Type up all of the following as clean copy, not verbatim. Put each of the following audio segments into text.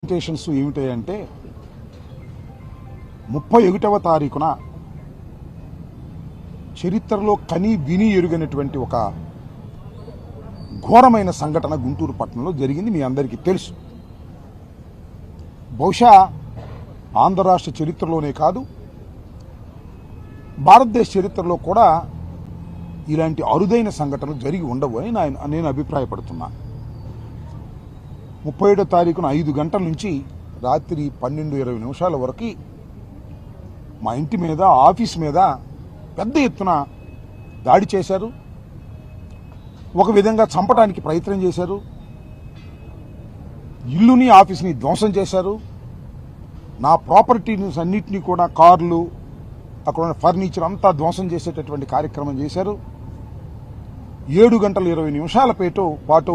Expectations ఏమిటాయంటే 31వ తారీఖున చరిత్రలో కని విని ఎరుగనటువంటి ఒక ఘోరమైన సంఘటన గుంటూరు పట్టణంలో జరిగింది. మీ అందరికీ తెలుసు. బహుశా ఆంధ్ర రాష్ట్ర చరిత్రలోనే కాదు, భారతదేశ చరిత్రలో కూడా ఇలాంటి అరుదైన సంఘటనలు జరిగి ఉండవు అని నేను అభిప్రాయపడుతున్నా. 31వ తారీఖున 5 గంటల నుంచి రాత్రి 12:20 వరకు మా ఇంటి మీద, ఆఫీస్ మీద పెద్ద ఎత్తున దాడి చేశారు. ఒక విధంగా చంపడానికి ప్రయత్నం చేశారు. ఇల్లుని, ఆఫీస్ని ధ్వంసం చేశారు. నా ప్రాపర్టీస్ అన్నింటినీ కూడా, కార్లు, అక్కడ ఉన్న ఫర్నిచర్ అంతా ధ్వంసం చేసేటటువంటి కార్యక్రమం చేశారు. 7:20 పాటు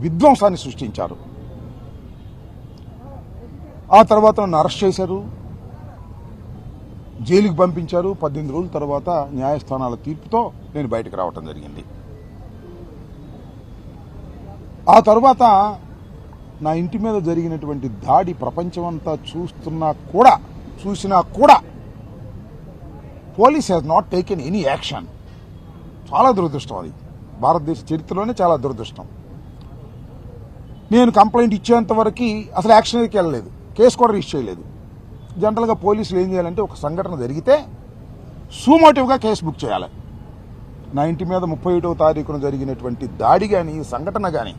విధ్వంసాన్ని సృష్టించారు. ఆ తర్వాత నన్ను అరెస్ట్ చేశారు, జైలుకి పంపించారు. 18 రోజుల తర్వాత న్యాయస్థానాల తీర్పుతో నేను బయటకు రావటం జరిగింది. ఆ తర్వాత నా ఇంటి మీద జరిగినటువంటి దాడి ప్రపంచమంతా చూసినా కూడా police has not taken any action. చాలా దురదృష్టం. అది భారతదేశ చరిత్రలోనే చాలా దురదృష్టం. నేను కంప్లైంట్ ఇచ్చేంత వరకు అసలు యాక్షన్కి వెళ్ళలేదు, కేసు కూడా రిజిస్టర్ చేయలేదు. జనరల్గా పోలీసులు ఏం చేయాలంటే, ఒక సంఘటన జరిగితే సూమోటివ్గా కేసు బుక్ చేయాలి. నా ఇంటి మీద 31వ తారీఖున జరిగినటువంటి దాడి కానీ, సంఘటన కానీ,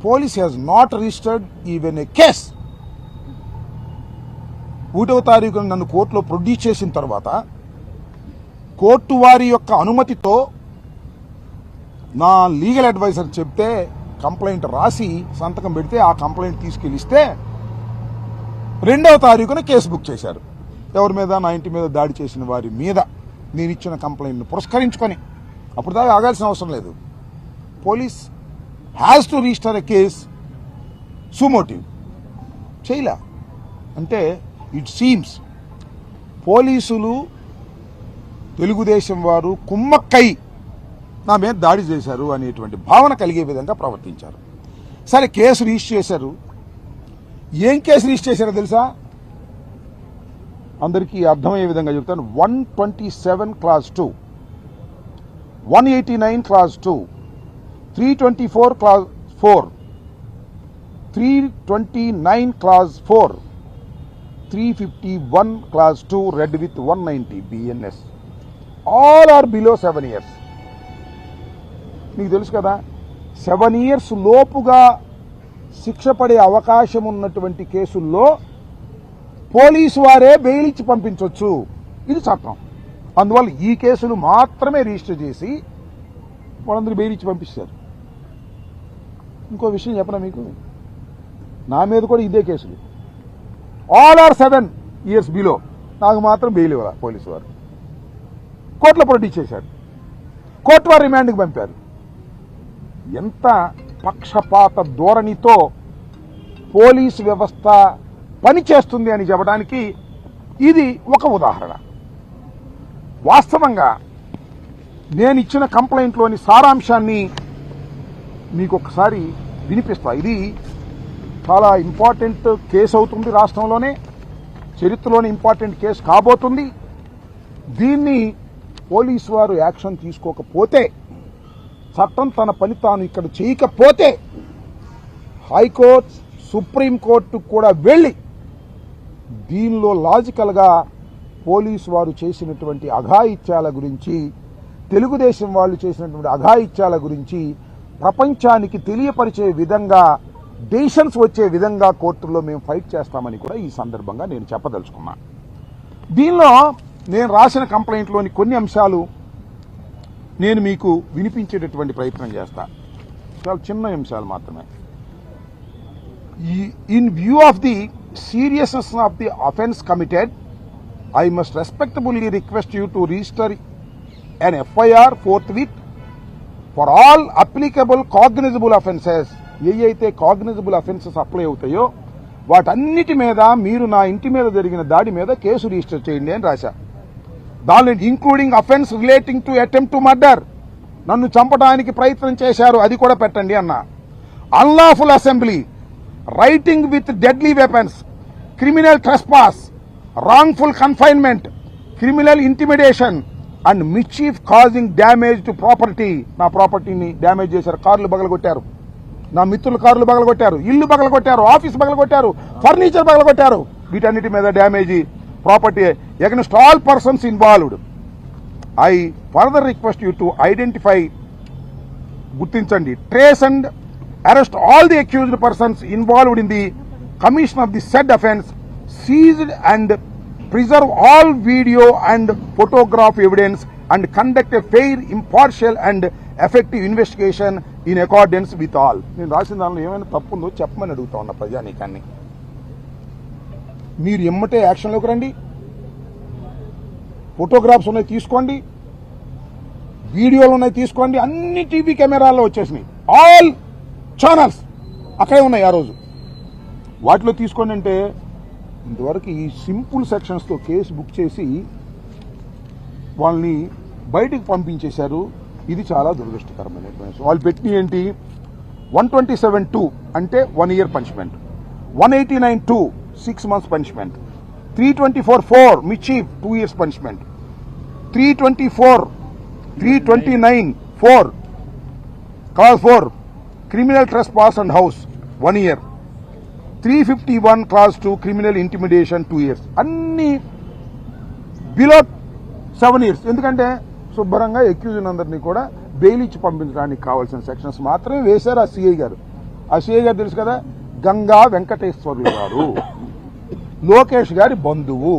police has not registered even a case. 1వ తారీఖున నన్ను కోర్టులో ప్రొడ్యూస్ చేసిన తర్వాత కోర్టు వారి యొక్క అనుమతితో నా లీగల్ అడ్వైజర్ చెప్తే కంప్లైంట్ రాసి సంతకం పెడితే ఆ కంప్లైంట్ తీసుకెళ్ళిస్తే 2వ తారీఖున కేసు బుక్ చేశారు. ఎవరి మీద? నా ఇంటి మీద దాడి చేసిన వారి మీద. నేను ఇచ్చిన కంప్లైంట్ను పురస్కరించుకొని అప్పుడు దాకా ఆగాల్సిన అవసరం లేదు. Police has to register a case సూమోటివ్. చేయలే అంటే ఇట్ సీమ్స్ పోలీసులు, తెలుగుదేశం వారు కుమ్మక్కై నా మీద దాడి చేశారు అనేటువంటి భావన కలిగే విధంగా ప్రవర్తించారు. సరే, కేసు రిజిస్టర్ చేశారు. ఏం కేసు రిజిస్టర్ చేశారో తెలుసా? అందరికీ అర్థమయ్యే విధంగా చెప్తాను. 127 class 2, 189 class 2, 324 class 4, 329 class 4, 351 class 2 read with 190 BNS. All are below 7 years. మీకు తెలుసు కదా, 7 years లోపుగా శిక్ష పడే అవకాశం ఉన్నటువంటి కేసుల్లో పోలీసు వారే బెయిల్ ఇచ్చి పంపించవచ్చు. ఇది చట్టం. అందువల్ల ఈ కేసులు మాత్రమే రిజిస్టర్ చేసి వాళ్ళందరూ బెయిల్ ఇచ్చి పంపిస్తారు. ఇంకో విషయం చెప్పనా మీకు, నా మీద కూడా ఇదే కేసులు. All are 7 years below. నాకు మాత్రం బెయిల్ ఇవ్వాలి పోలీసు వారు. కోర్టులో ప్రొడ్యూస్ చేశారు. కోర్టు వారు రిమాండ్కి పంపారు. ఎంత పక్షపాత ధోరణితో పోలీసు వ్యవస్థ పనిచేస్తుంది అని చెప్పడానికి ఇది ఒక ఉదాహరణ. వాస్తవంగా నేను ఇచ్చిన కంప్లైంట్లోని సారాంశాన్ని మీకు ఒకసారి వినిపిస్తా. ఇది చాలా ఇంపార్టెంట్ కేసు అవుతుంది. రాష్ట్రంలోనే చరిత్రలోనే ఇంపార్టెంట్ కేసు కాబోతుంది. దీన్ని పోలీసు వారు యాక్షన్ తీసుకోకపోతే, చట్టం తన పని తాను ఇక్కడ చేయకపోతే, హైకోర్టు, సుప్రీంకోర్టు కూడా వెళ్ళి దీనిలో లాజికల్గా పోలీసు వారు చేసినటువంటి అఘాయిత్యాల గురించి, తెలుగుదేశం వాళ్ళు చేసినటువంటి అఘాయిత్యాల గురించి ప్రపంచానికి తెలియపరిచే విధంగా, డెసిషన్స్ వచ్చే విధంగా కోర్టుల్లో మేము ఫైట్ చేస్తామని కూడా ఈ సందర్భంగా నేను చెప్పదలుచుకున్నా. దీనిలో నేను రాసిన కంప్లైంట్లోని కొన్ని అంశాలు నేను మీకు వినిపించేటటువంటి ప్రయత్నం చేస్తా. చాలా చిన్న అంశాలు మాత్రమే. In view of the seriousness of the offence committed, I must respectfully request you to register an FIR forthwith for all applicable cognizable offences. ఏవైతే కాగ్నిజబుల్ అఫెన్సెస్ అప్లై అవుతాయో వాటన్నిటి మీద మీరు నా ఇంటి మీద జరిగిన దాడి మీద కేసు రిజిస్టర్ చేయండి అని రాశా. దానిలో including offence relating to attempt to murder, నన్ను చంపడానికి ప్రయత్నం చేశారు, అది కూడా పెట్టండి అన్నా. Unlawful assembly, writing with deadly weapons, criminal trespass, wrongful confinement, criminal intimidation and mischief causing damage to property. నా ప్రాపర్టీని డ్యామేజ్ చేశారు, కార్లు పగలగొట్టారు, నా మిత్రుల కార్లు పగలగొట్టారు, ఇల్లు పగలగొట్టారు, ఆఫీస్ పగలగొట్టారు, ఫర్నిచర్ పగలగొట్టారు. వీటన్నిటి మీద damage property against all persons involved. I further request you to identify, గుర్తించండి, trace and arrest all the accused persons involved in the commission of the said offence, seized and preserve all video and photograph evidence and conduct a fair, impartial and effective investigation in accordance with all. నేను రాసిన దానిలో ఏమైనా తప్పు ఉందో చెప్పమని అడుగుతా ఉన్నా ప్రజానీకాన్ని. మీరు ఎమ్మటే యాక్షన్లోకి రండి, ఫోటోగ్రాఫ్స్ ఉన్నాయి తీసుకోండి, వీడియోలు ఉన్నాయి తీసుకోండి, అన్ని టీవీ కెమెరాల్లో వచ్చేసినాయి, ఆల్ ఛానల్స్ అక్కడే ఉన్నాయి ఆ రోజు. వాటిలో తీసుకోండి అంటే ఇంతవరకు ఈ సింపుల్ సెక్షన్స్తో కేసు బుక్ చేసి వాళ్ళని బయటికి పంపించేశారు. ఇది చాలా దురదృష్టకరమైనటువంటి. వాళ్ళు పెట్టిన ఏంటి, 127(2) అంటే 1 year punishment, 189(2) 6 months punishment, 324(4) మిచీఫ్ 2 years punishment, 329(4) clause 4 criminal trespass and house 1 year, 351 clause 2 criminal intimidation 2 years. అన్ని బిలో 7 years. ఎందుకంటే శుభ్రంగా ఎక్యూజ్డ్ అందరినీ కూడా బెయిల్ ఇచ్చి పంపించడానికి కావాల్సిన సెక్షన్స్ మాత్రమే వేశారు ఆ సిఐ గారు. ఆ సిఐ గారు తెలుసు కదా, గంగా వెంకటేశ్వర్లు గారు లోకేష్ గారి బంధువు.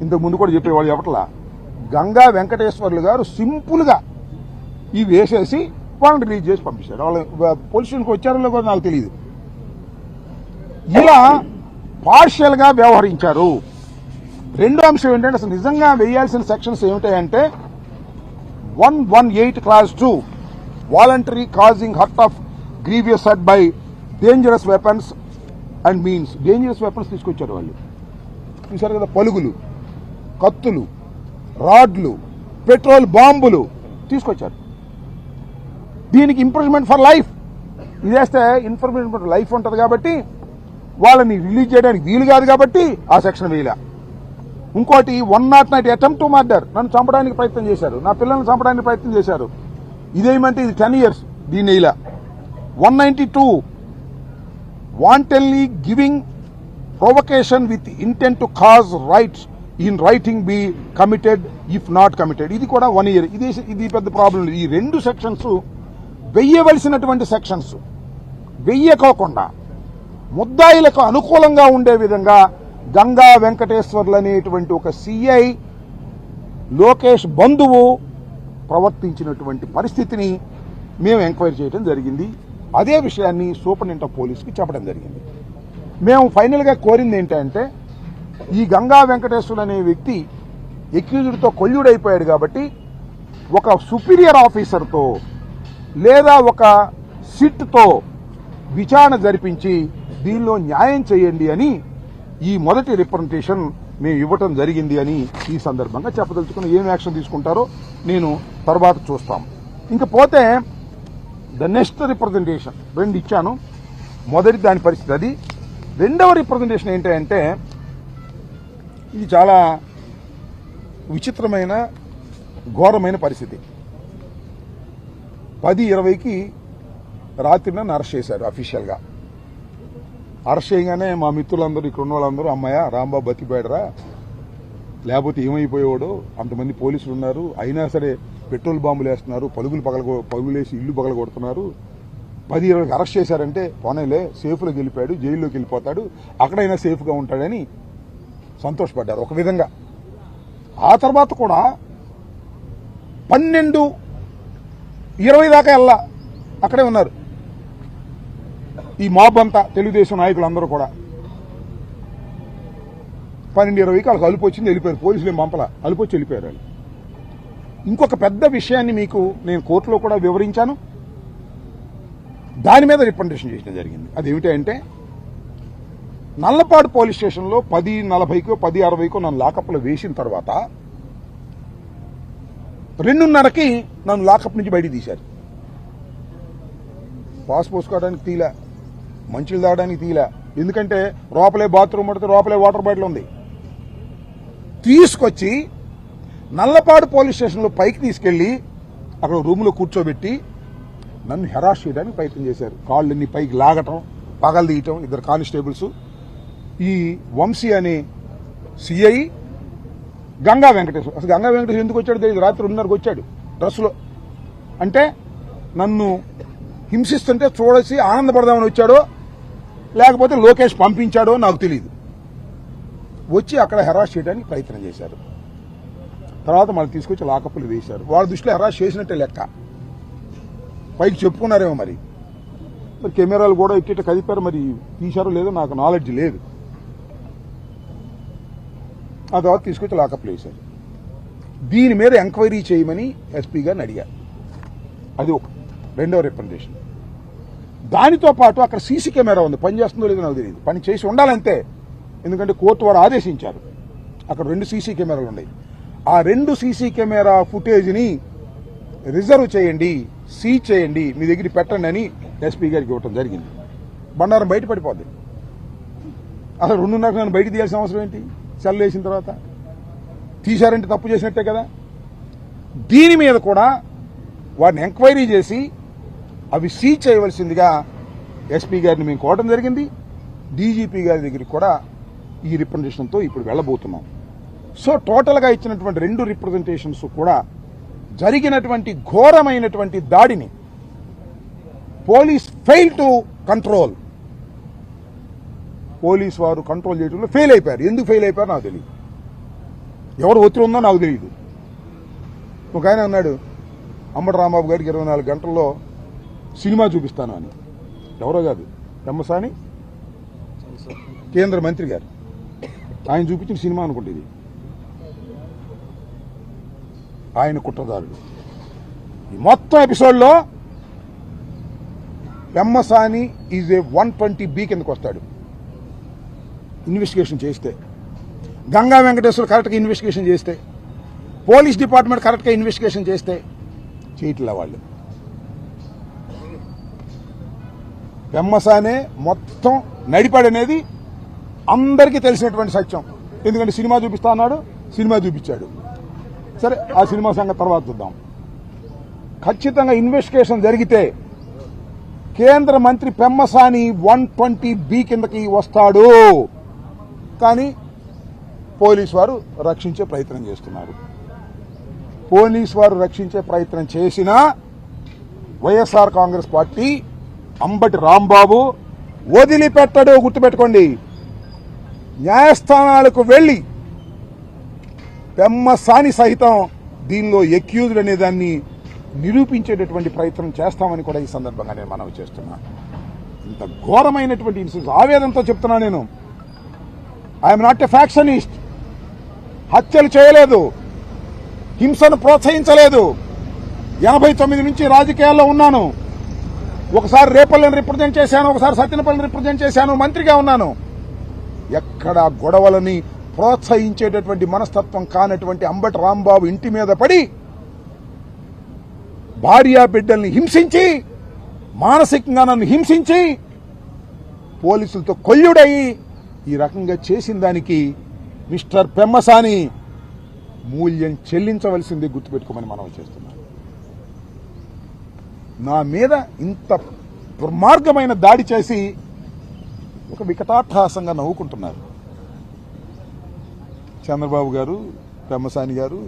ఇంతకు ముందు కూడా చెప్పేవాళ్ళు చెప్పట్లా. గంగా వెంకటేశ్వర్లు గారు సింపుల్గా ఇవి వేసేసి వాళ్ళని రిలీజ్ చేసి పంపించారు. వాళ్ళు పొజిషన్కి వచ్చారో కూడా నాకు తెలియదు. ఇలా పార్షియల్గా వ్యవహరించారు. రెండో అంశం ఏంటంటే అసలు నిజంగా వేయాల్సిన సెక్షన్స్ ఏమిటాయంటే 118 clause 2 voluntary causing hurt of grievous hurt by dangerous weapons and means. Dangerous weapons తీసుకొచ్చారు వాళ్ళు. చూశారు కదా, పలుగులు, కత్తులు, రాడ్లు, పెట్రోల్ బాంబులు తీసుకొచ్చారు. దీనికి ఇంప్రిజన్మెంట్ ఫర్ లైఫ్. ఇది వేస్తే ఇంప్రిజన్మెంట్ ఫర్ లైఫ్ ఉంటుంది కాబట్టి వాళ్ళని రిలీజ్ చేయడానికి వీలు కాదు కాబట్టి ఆ సెక్షన్ వేయలే. ఇంకోటి 109 అటెంప్ట్ టు మర్డర్, నన్ను చంపడానికి ప్రయత్నం చేశారు, నా పిల్లల్ని చంపడానికి ప్రయత్నం చేశారు, ఇదేమంటే ఇది 10 years, దీన్ని వేయలే. 192 wantonly giving provocation with intent to cause riots in rioting be committed if not committed, ఇది కూడా 1 year. ఇది పెద్ద ప్రాబ్లం. ఈ రెండు సెక్షన్స్ వెయ్యవలసినటువంటి సెక్షన్స్ వెయ్యకోకుండా ముద్దాయిలకు అనుకూలంగా ఉండే విధంగా గంగా వెంకటేశ్వర్లు అనేటువంటి ఒక సిఐ లోకేష్ బంధువు ప్రవర్తించినటువంటి పరిస్థితిని మేము ఎంక్వైరీ చేయడం జరిగింది. అదే విషయాన్ని సూపరింటెండెంట్ ఆఫ్ పోలీస్కి చెప్పడం జరిగింది. మేము ఫైనల్గా కోరింది ఏంటంటే ఈ గంగా వెంకటేశ్వర్లు అనే వ్యక్తి ఎక్యూజ్డ్తో కొల్లుడైపోయాడు కాబట్టి ఒక సుపీరియర్ ఆఫీసర్తో లేదా ఒక సిట్తో విచారణ జరిపించి దీనిలో న్యాయం చేయండి అని ఈ మొదటి రిప్రజెంటేషన్ మేము ఇవ్వటం జరిగింది అని ఈ సందర్భంగా చెప్పదలుచుకుని ఏం యాక్షన్ తీసుకుంటారో నేను తర్వాత చూస్తాం. ఇంకపోతే ద నెక్స్ట్ రిప్రజెంటేషన్ 2 ఇచ్చాను. మొదటి దాని పరిస్థితి అది. రెండవ రిప్రజెంటేషన్ ఏంటంటే ఇది చాలా విచిత్రమైన ఘోరమైన పరిస్థితి. 10:20కి రాత్రి నన్ను అరెస్ట్ చేశారు అఫీషియల్గా. అరెస్ట్ చేయగానే మా మిత్రులందరూ, ఇక్కడ ఉన్న వాళ్ళందరూ, అమ్మాయ రాంబాబు బతికిపోయాడరా, లేకపోతే ఏమైపోయాడు, అంతమంది పోలీసులు ఉన్నారు, అయినా సరే పెట్రోల్ బాంబులు వేస్తున్నారు, పలుగులేసి ఇల్లు పగలగొడుతున్నారు, 10:20కి అరెస్ట్ చేశారంటే పోనేలే సేఫ్లోకి వెళ్ళిపోయాడు, జైల్లోకి వెళ్ళిపోతాడు, అక్కడైనా సేఫ్గా ఉంటాడని సంతోషపడ్డారు ఒక విధంగా. ఆ తర్వాత కూడా 12:20 దాకా వెళ్ళా అక్కడే ఉన్నారు ఈ మాబ్ అంతా, తెలుగుదేశం నాయకులందరూ కూడా. 12:20కి వాళ్ళకి అలుపు వచ్చింది, వెళ్ళిపోయారు. పోలీసులు ఏం పంపలా, అలుపు వచ్చి వెళ్ళిపోయారు వాళ్ళు. ఇంకొక పెద్ద విషయాన్ని మీకు నేను కోర్టులో కూడా వివరించాను, దాని మీద రిప్రజెంటేషన్ చేయడం జరిగింది. అదేమిటంటే నల్లపాడు పోలీస్ స్టేషన్లో 10:40కో 10:60కో నన్ను లాకప్లో వేసిన తర్వాత 2:30కి నన్ను లాకప్ నుంచి బయటికి తీశారు. పాస్ పోసుకోవడానికి తీలా, మంచిలు తాగడానికి తీయలే, ఎందుకంటే లోపలే బాత్రూమ్ పడితే లోపలే వాటర్ బాటిల్ ఉంది. తీసుకొచ్చి నల్లపాడు పోలీస్ స్టేషన్లో పైకి తీసుకెళ్లి అక్కడ రూమ్లో కూర్చోబెట్టి నన్ను హెరాస్ చేయడానికి ప్రయత్నం చేశారు. కాళ్ళని పైకి లాగటం, పగలు తీయటం. ఇద్దరు కానిస్టేబుల్స్, ఈ వంశీ అనే సిఐ, గంగా వెంకటేశ్వర. అసలు గంగా వెంకటేశ్వర ఎందుకు వచ్చాడు తెలియదు. రాత్రి 2:30కి వచ్చాడు డ్రెస్సులో. అంటే నన్ను హింసిస్తుంటే చూడసి ఆనందపడదామని వచ్చాడో లేకపోతే లోకేష్ పంపించాడో నాకు తెలియదు. వచ్చి అక్కడ హెరాస్ చేయడానికి ప్రయత్నం చేశారు. తర్వాత మళ్ళీ తీసుకొచ్చి లాకప్లు వేశారు. వాళ్ళ దృష్టిలో హెరాస్ చేసినట్టే లెక్క. పైకి చెప్పుకున్నారేమో మరి కెమెరాలు కూడా ఇట్ట కదిపారు, మరి తీశారో లేదో నాకు నాలెడ్జ్ లేదు. ఆ తర్వాత తీసుకొచ్చి లాకప్లు వేశారు. దీని మీద ఎంక్వైరీ చేయమని ఎస్పీ గారిని అడిగారు. అది ఒక రెండవ రిప్రజెంటేషన్. దానితో పాటు అక్కడ సీసీ కెమెరా ఉంది, పని చేస్తుందో లేదో నాకు తెలియదు. పని చేసి ఉండాలంతే, ఎందుకంటే కోర్టు వారు ఆదేశించారు. అక్కడ 2 సీసీ కెమెరాలు ఉన్నాయి. ఆ 2 సీసీ కెమెరా ఫుటేజ్ని రిజర్వ్ చేయండి, సీజ్ చేయండి, మీ దగ్గర పెట్టండి అని ఎస్పీ గారికి ఇవ్వటం జరిగింది. బండారం బయట పడిపోద్ది. అసలు 2:30 నన్ను బయట తీయాల్సిన అవసరం ఏంటి? సెల్ వేసిన తర్వాత తీశారంటే తప్పు చేసినట్టే కదా. దీని మీద కూడా వారిని ఎంక్వైరీ చేసి అవి సీజ్ చేయవలసిందిగా ఎస్పీ గారిని మేము కోవడం జరిగింది. డీజీపీ గారి దగ్గరికి కూడా ఈ రిప్రజెంటేషన్తో ఇప్పుడు వెళ్ళబోతున్నాం. సో టోటల్గా ఇచ్చినటువంటి 2 రిప్రజెంటేషన్స్ కూడా జరిగినటువంటి ఘోరమైనటువంటి దాడిని police fail to control. Police వారు కంట్రోల్ చేయడంలో ఫెయిల్ అయిపోయారు. ఎందుకు ఫెయిల్ అయిపోయారు నాకు తెలియదు. ఎవరు ఒత్తిడి ఉందో నాకు తెలియదు. ఒక ఆయన అన్నాడు అంబటి రాంబాబు గారికి 24 గంటల్లో సినిమా చూపిస్తాను అని. ఎవరో కాదు, పెమ్మసాని కేంద్ర మంత్రి గారు. ఆయన చూపించిన సినిమా అనుకుంటే ఇది. ఆయన కుట్రదారుడు. ఈ మొత్తం ఎపిసోడ్లో పెమ్మసాని ఈజ్ ఏ 120B కిందకు వస్తాడు ఇన్వెస్టిగేషన్ చేస్తే. గంగా వెంకటేశ్వర కరెక్ట్గా ఇన్వెస్టిగేషన్ చేస్తే, పోలీస్ డిపార్ట్మెంట్ కరెక్ట్గా ఇన్వెస్టిగేషన్ చేస్తే చేయట్లే వాళ్ళు. పెమ్మసానే మొత్తం నడిపాడనేది అందరికీ తెలిసినటువంటి సత్యం. ఎందుకంటే సినిమా చూపిస్తా అన్నాడు, సినిమా చూపించాడు. సరే, ఆ సినిమా సంగతి తర్వాత చూద్దాం. ఖచ్చితంగా ఇన్వెస్టిగేషన్ జరిగితే కేంద్ర మంత్రి పెమ్మసాని 120B కిందకి వస్తాడు. కానీ పోలీసు వారు రక్షించే ప్రయత్నం చేస్తున్నారు. పోలీసు వారు రక్షించే ప్రయత్నం చేసినా వైఎస్ఆర్ కాంగ్రెస్ పార్టీ అంబటి రాంబాబు వదిలిపెట్టడు. గుర్తుపెట్టుకోండి. న్యాయస్థానాలకు వెళ్లి పెమ్మసాని సహితం దీనిలో ఎక్యూజ్డ్ అనే దాన్ని నిరూపించేటటువంటి ప్రయత్నం చేస్తామని కూడా ఈ సందర్భంగా నేను మనవి చేస్తున్నా. ఇంత ఘోరమైనటువంటి ఇన్సిడెంట్స్ ఆవేదనతో చెప్తున్నా నేను. I'm not a factionist. హత్యలు చేయలేదు, హింసను ప్రోత్సహించలేదు. 89 నుంచి రాజకీయాల్లో ఉన్నాను. ఒకసారి రేపల్లిని రిప్రజెంట్ చేశాను, ఒకసారి సత్యనపల్లిని రిప్రజెంట్ చేశాను, మంత్రిగా ఉన్నాను. ఎక్కడ గొడవలని ప్రోత్సహించేటటువంటి మనస్తత్వం కానటువంటి అంబటి రాంబాబు ఇంటి మీద పడి భార్యా బిడ్డల్ని హింసించి, మానసికంగా నన్ను హింసించి, పోలీసులతో కొల్లుడయి ఈ రకంగా చేసిన దానికి మిస్టర్ పెమ్మసాని మూల్యం చెల్లించవలసిందే. గుర్తుపెట్టుకోమని మనం చేస్తున్నాం. నా మీద ఇంత దుర్మార్గమైన దాడి చేసి ఒక వికటాట్టహాసంగా నవ్వుకుంటున్నారు చంద్రబాబు గారు, పెమ్మసాని గారు,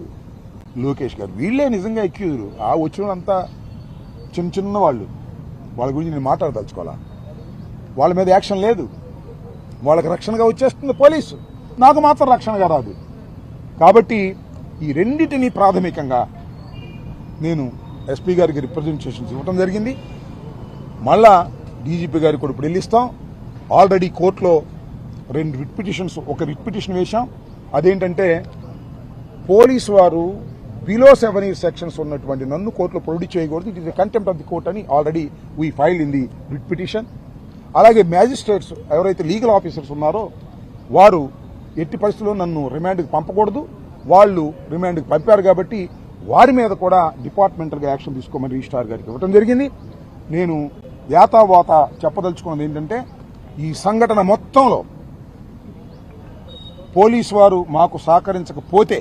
లోకేష్ గారు. వీళ్లే నిజంగా ఎక్యూజులు. ఆ వచ్చినంతా చిన్న చిన్న వాళ్ళు. వాళ్ళ గురించి నేను మాట్లాడదలుచుకోవాలా. వాళ్ళ మీద యాక్షన్ లేదు. వాళ్ళకి రక్షణగా వచ్చేస్తుంది పోలీసు, నాకు మాత్రం రక్షణగా రాదు. కాబట్టి ఈ రెండింటినీ ప్రాథమికంగా నేను ఎస్పీ గారికి రిప్రజెంటేషన్స్ ఇవ్వడం జరిగింది. మళ్ళా డీజీపీ గారికి కూడా ఇప్పుడు వెళ్ళిస్తాం. ఆల్రెడీ కోర్టులో 2 రిట్ పిటిషన్స్, ఒక రిట్ పిటిషన్ వేశాం. అదేంటంటే పోలీసు వారు బిలో 7 years సెక్షన్స్ ఉన్నటువంటి నన్ను కోర్టులో ప్రొడ్యూస్ చేయకూడదు, it is a contempt of the court అని already we file in the writ petition. అలాగే మ్యాజిస్ట్రేట్స్ ఎవరైతే లీగల్ ఆఫీసర్స్ ఉన్నారో వారు ఎట్టి పరిస్థితుల్లో నన్ను రిమాండ్కి పంపకూడదు. వాళ్ళు రిమాండ్కి పంపారు కాబట్టి వారి మీద కూడా డిపార్ట్మెంటల్గా యాక్షన్ తీసుకోమని రిజిస్ట్రార్ గారికి ఇవ్వడం జరిగింది. నేను యాతావాత చెప్పదలుచుకున్నది ఏంటంటే ఈ సంఘటన మొత్తంలో పోలీసు వారు మాకు సహకరించకపోతే,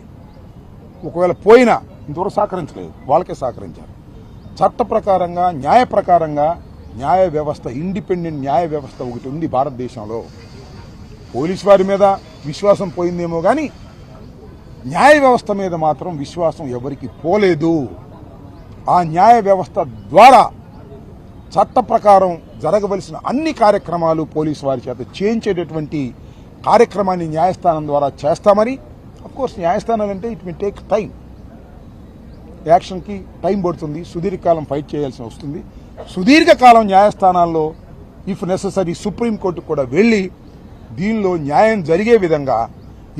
ఒకవేళ పోయినా ఇంతవరకు సహకరించలేదు, వాళ్ళకే సహకరించారు. చట్ట ప్రకారంగా, న్యాయ ప్రకారంగా న్యాయ వ్యవస్థ, ఇండిపెండెంట్ న్యాయ వ్యవస్థ ఒకటి ఉంది భారతదేశంలో. పోలీసు వారి మీద విశ్వాసం పోయిందేమో కానీ న్యాయ వ్యవస్థ మీద మాత్రం విశ్వాసం ఎవరికి పోలేదు. ఆ న్యాయ వ్యవస్థ ద్వారా చట్ట ప్రకారం జరగవలసిన అన్ని కార్యక్రమాలు పోలీసు వారి చేత చేయించేటటువంటి కార్యక్రమాన్ని న్యాయస్థానం ద్వారా చేస్తామని. అఫ్కోర్స్ న్యాయస్థానాలంటే ఇట్ విల్ టేక్ టైం, యాక్షన్కి టైం పడుతుంది, సుదీర్ఘకాలం ఫైట్ చేయాల్సి వస్తుంది. సుదీర్ఘకాలం న్యాయస్థానాల్లో ఇఫ్ నెససరీ సుప్రీంకోర్టుకు కూడా వెళ్ళి దీనిలో న్యాయం జరిగే విధంగా,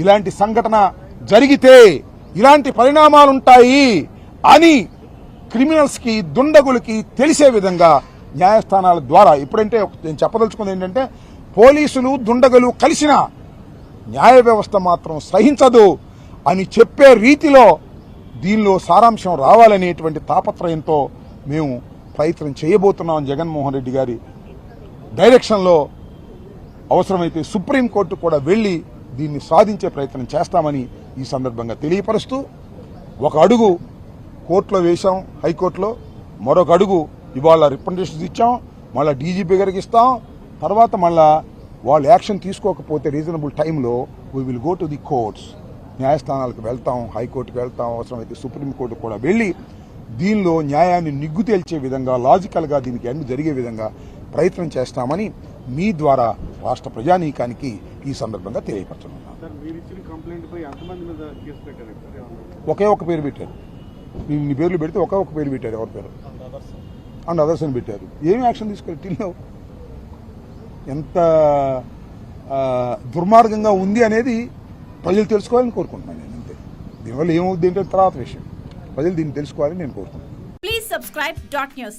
ఇలాంటి సంఘటన జరిగితే ఇలాంటి పరిణామాలుంటాయి అని క్రిమినల్స్కి, దుండగులకి తెలిసే విధంగా న్యాయస్థానాల ద్వారా, ఇప్పుడంటే నేను చెప్పదలుచుకుంది ఏంటంటే పోలీసులు దుండగులు కలిసిన న్యాయ వ్యవస్థ మాత్రం సహించదు అని చెప్పే రీతిలో దీనిలో సారాంశం రావాలనేటువంటి తాపత్రయంతో మేము ప్రయత్నం చేయబోతున్నాం. జగన్మోహన్ రెడ్డి గారి డైరెక్షన్లో అవసరమైతే సుప్రీంకోర్టు కూడా వెళ్లి దీన్ని సాధించే ప్రయత్నం చేస్తామని ఈ సందర్భంగా తెలియపరుస్తూ, ఒక అడుగు కోర్టులో వేశాం, హైకోర్టులో, మరొక అడుగు ఇవాళ రిప్రజెంటేషన్స్ ఇచ్చాం, మళ్ళీ డీజీపీ గారికి ఇస్తాం. తర్వాత మళ్ళా వాళ్ళు యాక్షన్ తీసుకోకపోతే రీజనబుల్ టైంలో we will go to the courts, న్యాయస్థానాలకు వెళ్తాం, హైకోర్టుకు వెళ్తాం, అవసరమైతే సుప్రీంకోర్టు కూడా వెళ్లి దీనిలో న్యాయాన్ని నిగ్గు తేల్చే విధంగా, లాజికల్గా దీనికి ఎండ్ జరిగే విధంగా ప్రయత్నం చేస్తామని మీ ద్వారా రాష్ట్ర ప్రజానీకానికి ఈ సందర్భంగా తెలియపరచనున్నాను. ఒకే ఒక పేరు పెట్టారు, ఇన్ని పేర్లు పెడితే ఒకే ఒక పేరు పెట్టారు, ఎవరి పేరు అండ్ అదర్స్ అని పెట్టారు. ఏమి యాక్షన్ తీసుకెళ్ళి టిల్లో ఎంత దుర్మార్గంగా ఉంది అనేది ప్రజలు తెలుసుకోవాలని కోరుకుంటున్నాను నేను. అంతే, దీనివల్ల ఏమవుద్ది ఏంటంటే తర్వాత విషయం, ప్రజలు దీన్ని తెలుసుకోవాలని నేను కోరుకుంటున్నాను. Please subscribe .news.